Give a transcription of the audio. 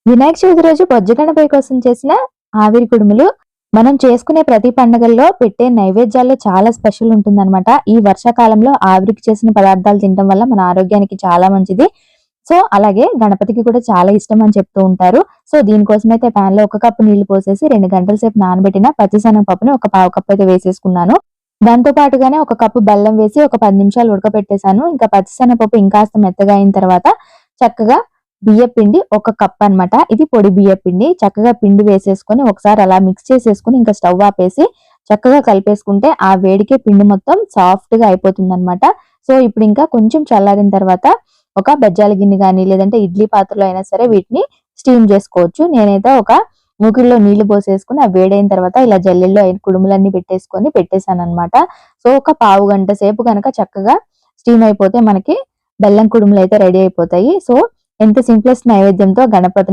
వినాయక చవితి రోజు బొజ్జ గణపయ్య కోసం చేసిన ఆవిరి కుడుములు మనం చేసుకునే ప్రతి పండుగల్లో పెట్టే నైవేద్యాల్లో చాలా స్పెషల్ ఉంటుందన్నమాట. ఈ వర్షాకాలంలో ఆవిరికి చేసిన పదార్థాలు తినడం వల్ల మన ఆరోగ్యానికి చాలా మంచిది. సో, అలాగే గణపతికి కూడా చాలా ఇష్టం అని చెప్తూ ఉంటారు. సో, దీనికోసమైతే పాన్‌లో ఒక కప్పు నీళ్లు పోసేసి 2 గంటల సేపు నానబెట్టిన పచ్చిశనగపప్పుని ఒక పావు కప్ అయితే వేసేసుకున్నాను. దాంతో పాటుగానే ఒక కప్పు బెల్లం వేసి ఒక 10 నిమిషాలు ఉడకబెట్టేసాను. ఇంకా పచ్చిశనగపప్పు ఇంకాస్త మెత్తగా అయిన తర్వాత చక్కగా బియ్యపిండి ఒక కప్ అన్నమాట. ఇది పొడి బియ్యపిండి. చక్కగా పిండి వేసేసుకొని ఒకసారి అలా మిక్స్ చేసేసుకొని ఇంకా స్టవ్ ఆపేసి చక్కగా కలిపేసుకుంటే ఆ వేడికే పిండి మొత్తం సాఫ్ట్‌గా అయిపోతుందన్నమాట. సో, ఇప్పుడు ఇంకా కొంచెం చల్లారిన తర్వాత ఒక బెజ్జాల గిన్నె గాని, లేదంటే ఇడ్లీ పాత్రలో అయినా సరే వీటిని స్టీమ్ చేసుకోవచ్చు. నేనైతే ఒక మూకుడులో నీళ్లు పోసేసుకొని అవి వేడైన తర్వాత ఇలా జల్లెడలో కుడుములన్నీ పెట్టేసానన్నమాట. సో, ఒక పావు గంట సేపు గనక చక్కగా స్టీమ్ అయిపోతే మనకి బెల్లం కుడుములైతే రెడీ అయిపోతాయి. సో, ఎంత సింప్లెస్ట్ నైవేద్యంతో గణపతిని